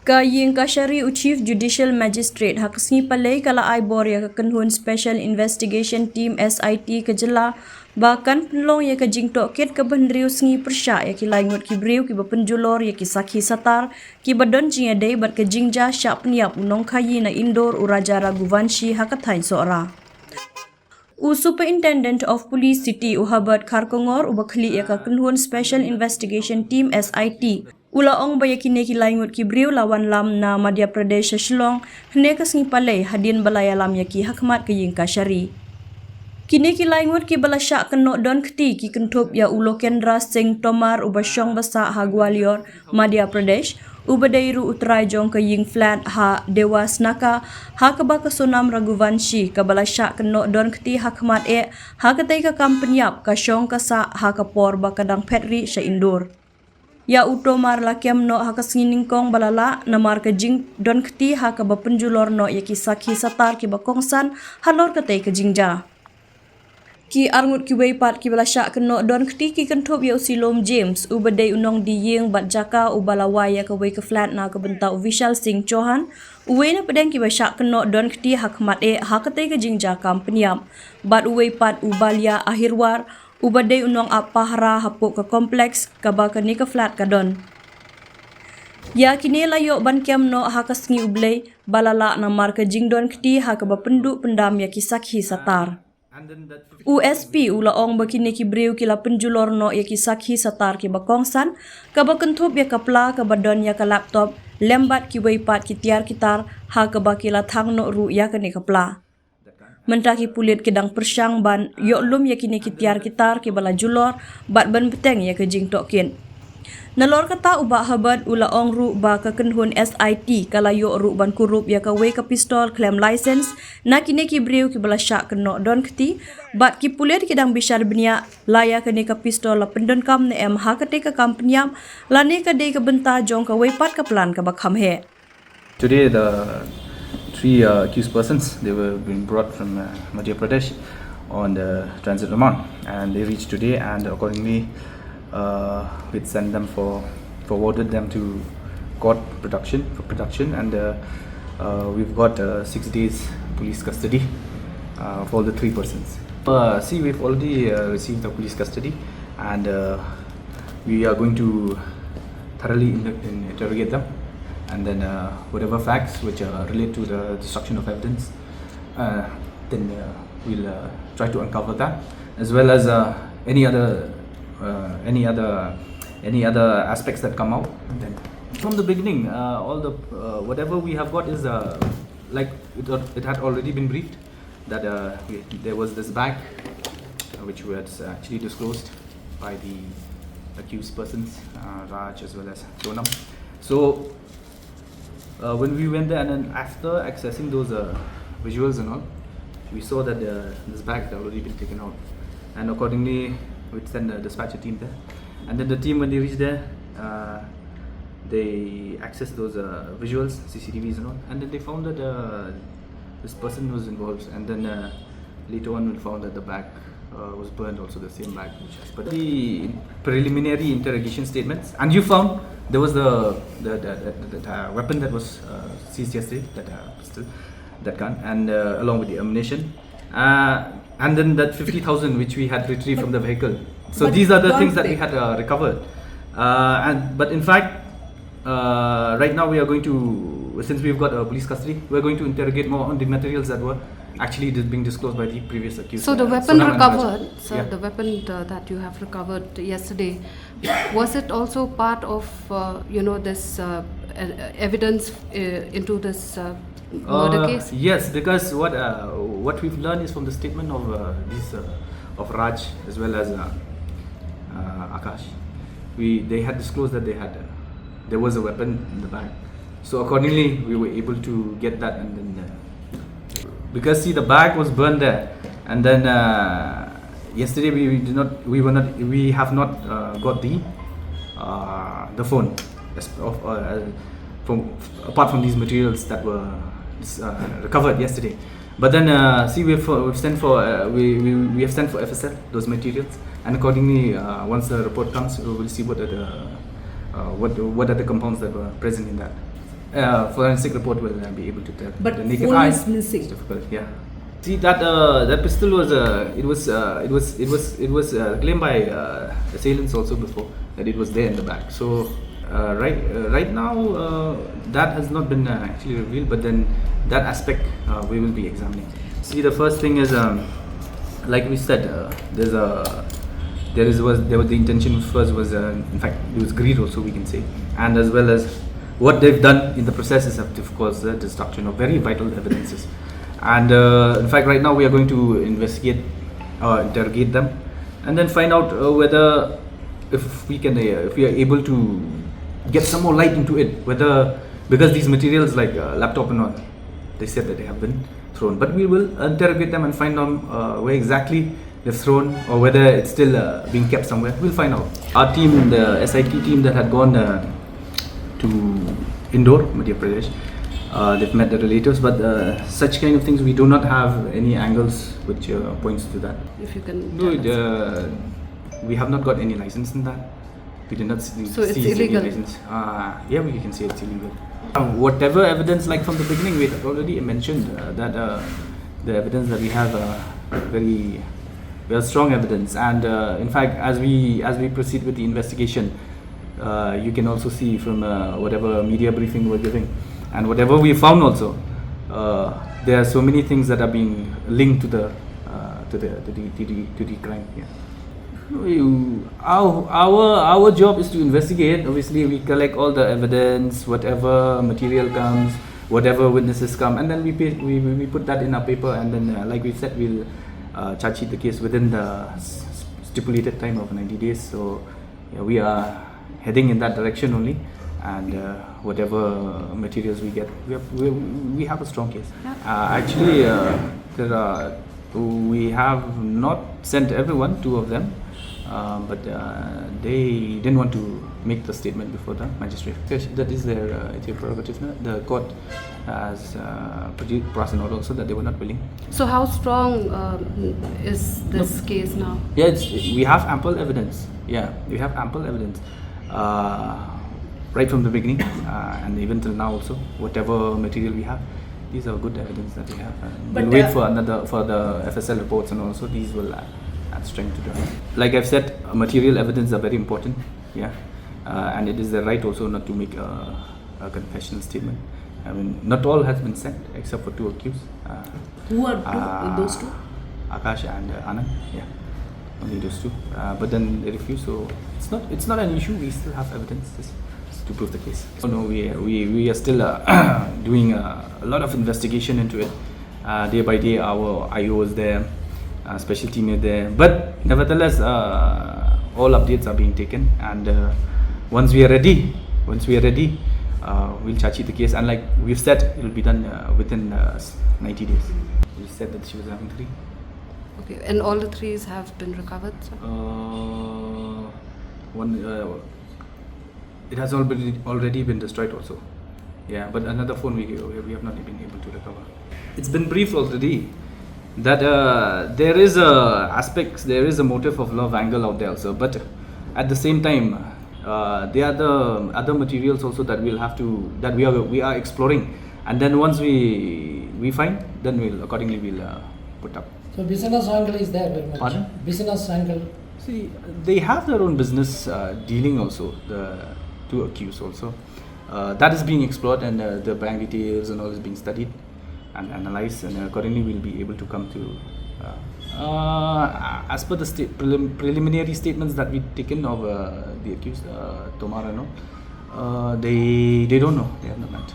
Kaying Kashari Chief Judicial Magistrate Hakasni Palay Kala Aibor ya Kakenhun Special Investigation Team SIT Kejela bahkan penlong ya ke jing tohkit ke bendriu sengi persya ya ki laingut ki briu ki pynjulor ya ki sakhi satar ki badon jing adai bat ke jingja syak peniap unong kayi na indoor uraja raguvanshi hakatain sora. Superintendent of Police City Uhabat Kharkongor ubakhli ya Kakenhun Special Investigation Team SIT Ulaong bayakine ki laingut ki briu lawan lam na Madhya Pradesh Shillong hne ka sengi palai hadin balaya lam ya ki hakmat ke yingka syari. Kini ki laingut ki balasyak kenok don keti ki kentup ya ulo kendra sing tomar ubasyong basa ha Gwalior Madhya Pradesh ubadairu utrai jong ke ying flat ha Dewas Naka ha keba ke Sonam Raguvanshi ka balasyak kenok don keti hakmat ha katai ka kampanyap ka syong ka sa ha kapor bakadang petri sya indur. Ya utomar lakiam no haka ningkong balala namar ke jing don keti haka pynjulor no ya ki sakhi satar ki bakongsan halor katai ke jingja. Ki arngut ki weipat ki balasyak ke no don keti ki kentup ya usilom James ubadai unong di ying bat jaka ubalawai ya ke wei ke flat na ke bentau Vishal Singh Chauhan uwei na pedang ki basyak ke no don keti hakmat haka katai ke jingja kampanyam bat weipat ubalia akhirwar ubadai unong apahra hapuk ke kompleks kabaka ni ke flat kadon. Ya kini layok ban kiam no hakas ngi ublay balala namar ke jingdon keti haka penduk pendam ya ki sakhi satar. USP ulaong bakini ki briu kila pynjulor no ya ki sakhi satar ki bakongsan kabakentup ya kapla kabadon ya ka laptop lembat ki weipat ki tiar kitar ha kabakila thang no ru ya kani kapla. Mentaki pulit kedang persyang ban yok lum ya kini kitiar kitar ki bala julor bat ban beteng ya ke jing tohkit. Nalor kata ubah habat ulaong ru ba ke kenhun SIT kala yok ru ban kurup ya ke wei ke pistol claim license na kini ki briu ki bala syak kenok don keti bat ki pulit kedang bisyar benia laya kini ke pistol la pendon kam ne em ha kete ke kampanyam lani ke dei ke benta jong ke wei pat ke plan ke bakham he. Today the three accused persons, they were being brought from Madhya Pradesh on the transit remand, and they reached today, and accordingly we sent them forwarded them to court for production, and we've got 6 days police custody for all the three persons. We've already received the police custody, and we are going to thoroughly interrogate them. And then whatever facts which relate to the destruction of evidence, then we'll try to uncover that, as well as any other aspects that come out. And then from the beginning, all the whatever we have got is like it had already been briefed that there was this bag which was actually disclosed by the accused persons, Raj as well as Sonam. So when we went there, and then after accessing those visuals and all, we saw that this bag had already been taken out, and accordingly we sent the dispatcher team there, and then the team, when they reached there, they accessed those visuals, CCTVs and all, and then they found that this person was involved, and then later on we found that the bag was burned, also the same bag. But the preliminary interrogation statements, and you found there was the weapon that was seized yesterday, that pistol, that gun, and along with the ammunition, and then that 50,000 which we had retrieved from the vehicle. So these are the things that we had recovered. But in fact, right now we are going to, since we've got police custody, we are going to interrogate more on the materials that were actually being disclosed by the previous accused. So the weapon recovered, yeah. The weapon that you have recovered yesterday, was it also part of this evidence into this murder case? Yes, because what we've learned is from the statement of of Raj as well as Akash. They had disclosed that there was a weapon in the bag. So accordingly, we were able to get that, and then because see, the bag was burned there, and then yesterday we have not got the phone apart from these materials that were recovered yesterday. But then we have sent for FSL those materials, and accordingly once the report comes, we will see what are the compounds that were present in that. forensic report will be able to tell. But the naked phone eye is missing. It's difficult. Yeah. See that that pistol was claimed by assailants also before that it was there in the bag. So right now that has not been actually revealed, but then that aspect we will be examining. See, the first thing is like we said, there was the intention first was in fact it was greed also, we can say, and as well as what they've done in the process is of course the destruction of very vital evidences. And in fact right now we are going to investigate interrogate them and then find out whether if we are able to get some more light into it, whether because these materials like laptop and all, they said that they have been thrown, but we will interrogate them and find out where exactly they've thrown or whether it's still being kept somewhere. We'll find out. Our team, the SIT team that had gone to Indore, Madhya Pradesh, they've met the relatives, but such kind of things we do not have any angles which points to that. If you can No, tell us. we have not got any license in that. We did not see, So it's see any illegal? license. Yeah, we can say it's illegal. Whatever evidence, like from the beginning, we had already mentioned that the evidence that we have very strong evidence, and in fact, as we proceed with the investigation, you can also see from whatever media briefing we're giving, and whatever we found also, there are so many things that are being linked to the crime. Yeah. Our job is to investigate. Obviously, we collect all the evidence, whatever material comes, whatever witnesses come, and then we put that in our paper, and then like we said, we'll charge sheet the case within the stipulated time of 90 days. So yeah, we are heading in that direction only, and whatever materials we get, we have a strong case. Actually, we have not sent everyone, 2 of them. But they didn't want to make the statement before the magistrate. That is their prerogative. The court has passed an order also that they were not willing. So how strong is this case now? Yeah, we have ample evidence. Yeah, we have ample evidence right from the beginning and even till now also. Whatever material we have, these are good evidence that we have. We'll wait for the FSL reports, and also these will add strength to them. Like I've said, material evidence are very important. Yeah, and it is the right also not to make a confessional statement. I mean, not all has been sent except for 2 accused. Who are those 2? Akash and Anand. Yeah, only those 2. But then they refuse. So it's not an issue. We still have evidence to prove the case. So no, we are still doing a lot of investigation into it. Day by day, our IO is there, special team is there. But nevertheless, all updates are being taken, and once we are ready, we'll charge sheet the case. And like we've said, it will be done within 90 days. We said that she was having 3. Okay, and all the 3s have been recovered, sir? One. It has already been destroyed also. Yeah, but another phone we have not been able to recover. It's been briefed already that there is a motive of love angle out there also, but at the same time there are the other materials also that we are exploring, and then once we find, then we'll put up. So business angle is there very much. Pardon? Business angle. See, they have their own business dealing also, the 2 accused also. That is being explored, and the bank details and all is being studied and analyzed, and accordingly we'll be able to come to as per the preliminary statements that we've taken of the accused, Tomar and all, they don't know, they have not met.